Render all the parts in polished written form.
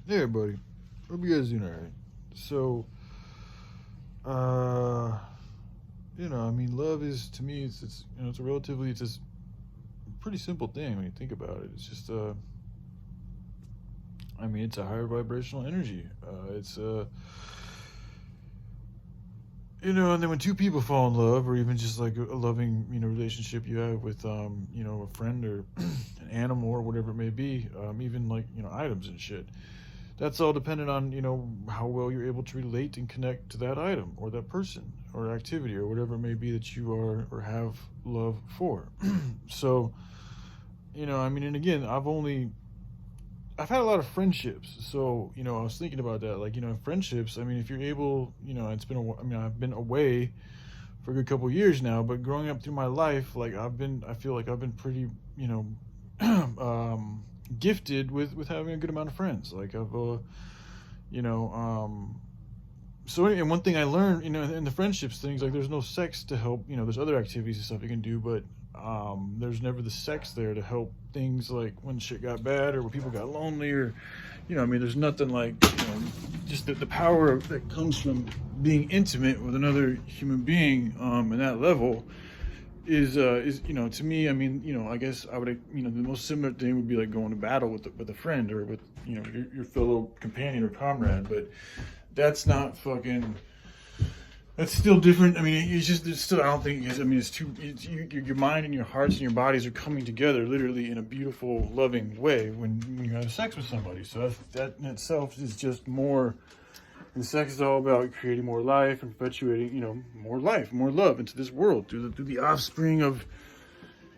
Hey everybody, hope you guys doing alright. So, uh, I mean, love is to me, it's a relatively, it's just a pretty simple thing when you think about it. It's just, I mean, it's a higher vibrational energy. And then when two people fall in love, or even just like a loving, relationship you have with, a friend or an animal or whatever it may be, even like, items and shit. That's all dependent on how well you're able to relate and connect to that item or that person or activity or whatever it may be that you are or have love for. So I mean, and again, I've had a lot of friendships. So I was thinking about that, like friendships, I mean, if you're able, I mean, I've been away for a good couple of years now, but growing up through my life, like I feel like I've been pretty gifted with having a good amount of friends. Like I've you know so anyway, one thing I learned, in the friendships things, like there's no sex to help. There's other activities and stuff you can do, but there's never the sex there to help things like when shit got bad or when people got lonely, or I mean, there's nothing like just the power that comes from being intimate with another human being, and that level is to me, I mean, I guess I would, the most similar thing would be like going to battle with a friend or with your fellow companion or comrade. But that's not fucking, that's still different. I mean, it's still, I don't think, I mean, your mind and your hearts and your bodies are coming together literally in a beautiful, loving way when you have sex with somebody. So that in itself is just more. And sex is all about creating more life and perpetuating, more life, more love into this world through the offspring of,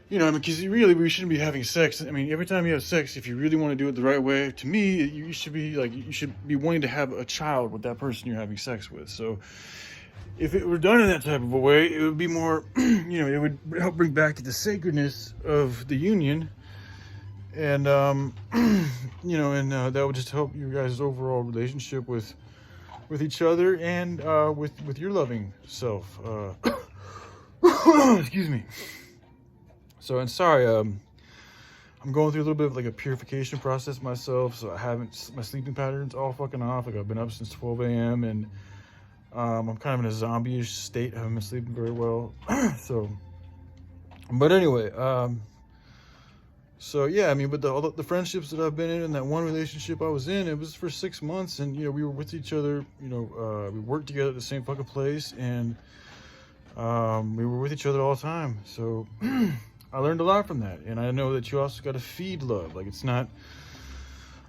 I mean, because really we shouldn't be having sex. I mean, every time you have sex, if you really want to do it the right way, to me, you should be wanting to have a child with that person you're having sex with. So if it were done in that type of a way, it would be more, it would help bring back to the sacredness of the union. And, that would just help you guys' overall relationship with each other and with your loving self. Excuse me. So, and sorry, I'm going through a little bit of like a purification process myself. So my sleeping pattern's all fucking off. Like I've been up since 12 a.m. and I'm kind of in a zombie-ish state. I haven't been sleeping very well. So, but anyway, so yeah, I mean, but all the friendships that I've been in, and that one relationship I was in, it was for 6 months, and we were with each other. We worked together at the same fucking place, and we were with each other all the time. So I learned a lot from that, and I know that you also got to feed love. Like it's not.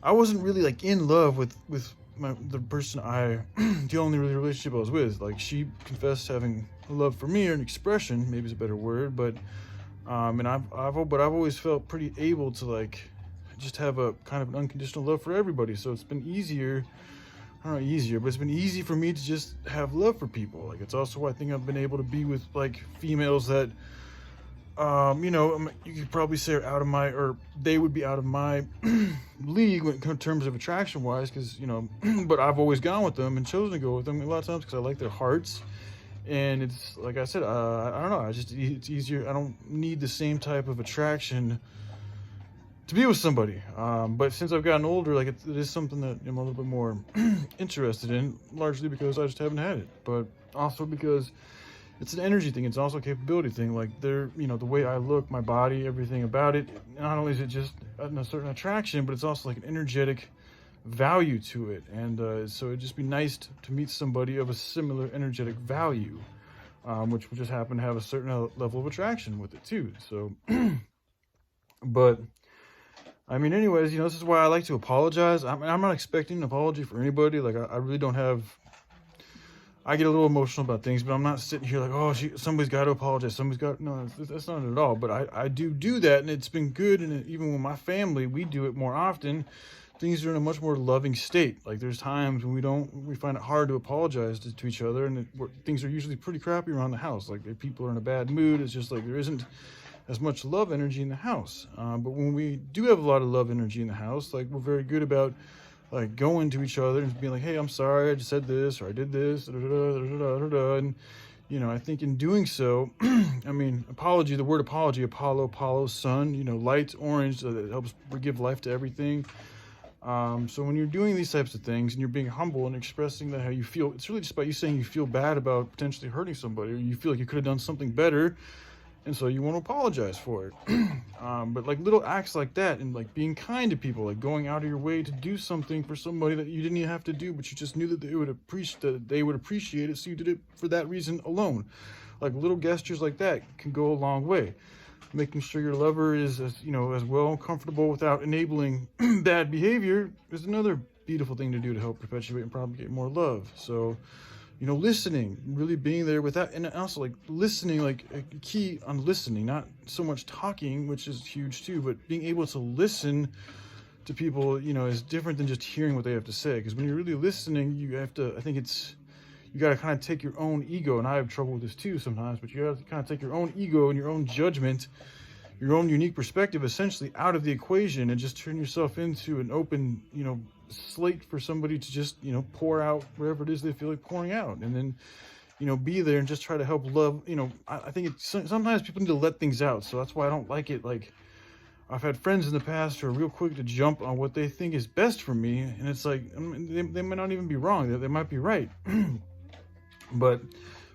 I wasn't really like in love with the person the only really relationship I was with. Like she confessed having love for me, or an expression, maybe is a better word, but. And I've always felt pretty able to like just have a kind of an unconditional love for everybody. So it's been easier, I don't know, easier, but it's been easy for me to just have love for people. Like it's also, I think I've been able to be with like females that, you could probably say are out of my, or they would be out of my league in terms of attraction wise, because but I've always gone with them and chosen to go with them a lot of times because I like their hearts. And it's like I said, I don't know. It's easier. I don't need the same type of attraction to be with somebody. But since I've gotten older, like it is something that I'm a little bit more interested in, largely because I just haven't had it, but also because it's an energy thing. It's also a capability thing. Like the way I look, my body, everything about it. Not only is it just a certain attraction, but it's also like an energetic value to it, and so it'd just be nice to meet somebody of a similar energetic value, which would just happen to have a certain level of attraction with it too. So but I mean, anyways, this is why I like to apologize. I'm not expecting an apology for anybody. Like I really don't have. I get a little emotional about things, but I'm not sitting here like, oh, somebody's got to apologize. No, that's not it at all. But I do that, and it's been good. And even with my family, we do it more often. Things are in a much more loving state. Like there's times when we find it hard to apologize to each other, and things are usually pretty crappy around the house. Like if people are in a bad mood, it's just like there isn't as much love energy in the house. But when we do have a lot of love energy in the house, like we're very good about like going to each other and being like, hey, I'm sorry, I just said this, or I did this, and I think in doing so, I mean, apology, the word apology, Apollo, sun, light, orange, that helps give life to everything. So when you're doing these types of things and you're being humble and expressing that how you feel, it's really just about you saying you feel bad about potentially hurting somebody, or you feel like you could have done something better, and so you want to apologize for it. But like little acts like that, and like being kind to people, like going out of your way to do something for somebody that you didn't even have to do, but you just knew that they would appreciate it, so you did it for that reason alone. Like little gestures like that can go a long way. Making sure your lover is as well comfortable without enabling bad behavior is another beautiful thing to do to help perpetuate and propagate more love. So, listening, really being there with that, and also like listening, like a key on listening, not so much talking, which is huge too, but being able to listen to people, is different than just hearing what they have to say. Because when you're really listening, you got to kind of take your own ego, and I have trouble with this too sometimes, but you have to kind of take your own ego and your own judgment, your own unique perspective, essentially out of the equation, and just turn yourself into an open, slate for somebody to just, pour out wherever it is they feel like pouring out. And then, be there and just try to help love. I think sometimes people need to let things out. So that's why I don't like it. Like, I've had friends in the past who are real quick to jump on what they think is best for me. And it's like, they might not even be wrong. They might be right. But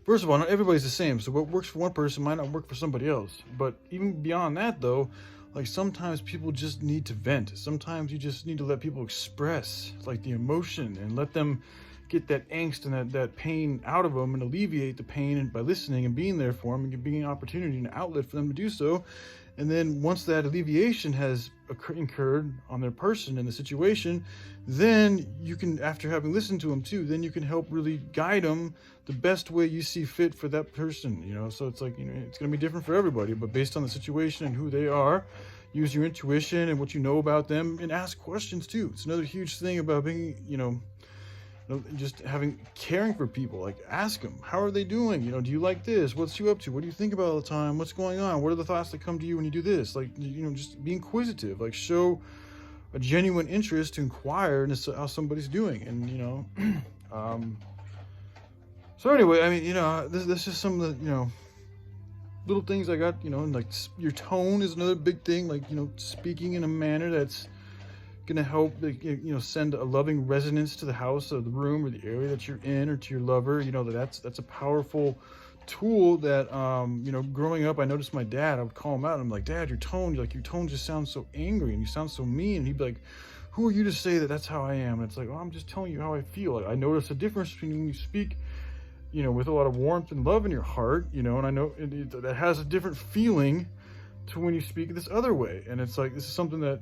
first of all, not everybody's the same. So what works for one person might not work for somebody else. But even beyond that, though, like sometimes people just need to vent. Sometimes you just need to let people express like the emotion and let them get that angst and that pain out of them, and alleviate the pain, and by listening and being there for them and being an opportunity and an outlet for them to do so. And then once that alleviation has incurred on their person and the situation, then you can, after having listened to them too, then you can help really guide them the best way you see fit for that person, So it's like, it's going to be different for everybody, but based on the situation and who they are, use your intuition and what you know about them, and ask questions too. It's another huge thing about being, just caring for people. Like, ask them, how are they doing? Do you like this? What's you up to? What do you think about all the time? What's going on? What are the thoughts that come to you when you do this? Like, just be inquisitive, like show a genuine interest to inquire into how somebody's doing. And, so anyway, I mean, this is some of the, little things I got, and like your tone is another big thing. Like, speaking in a manner that's going to help, send a loving resonance to the house or the room or the area that you're in, or to your lover. That's a powerful tool that, growing up, I noticed my dad, I would call him out. I'm like, Dad, your tone just sounds so angry and you sound so mean. And he'd be like, who are you to say that that's how I am? And it's like, I'm just telling you how I feel. Like, I notice a difference between when you speak, with a lot of warmth and love in your heart, and I know that has a different feeling to when you speak this other way. And it's like, this is something that,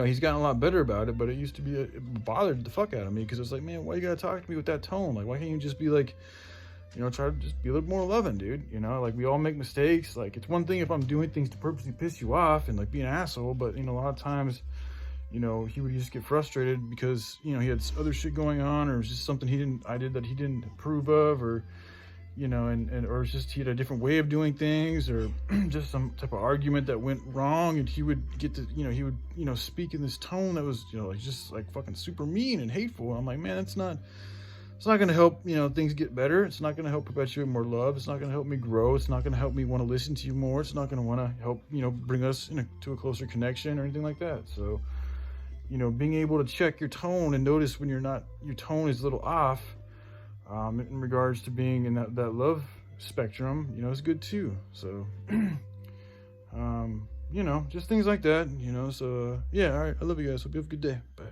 he's gotten a lot better about it, but it used to be, it bothered the fuck out of me, because it's like, man, why you gotta talk to me with that tone? Like, why can't you just be like, try to just be a little more loving, dude? Like, we all make mistakes. Like, it's one thing if I'm doing things to purposely piss you off and like be an asshole, but a lot of times, he would just get frustrated because, he had other shit going on, or it was just something I did that he didn't approve of, or, or it's just he had a different way of doing things, or just some type of argument that went wrong, and he would get to, he would, speak in this tone that was, like just like fucking super mean and hateful. And I'm like, man, it's not going to help, things get better. It's not going to help perpetuate more love. It's not going to help me grow. It's not going to help me want to listen to you more. It's not going to want to help, bring us to a closer connection or anything like that. So, being able to check your tone and notice when your tone is a little off, in regards to being in that love spectrum, is good too. So, just things like that, so, yeah, all right. I love you guys. Hope you have a good day. Bye.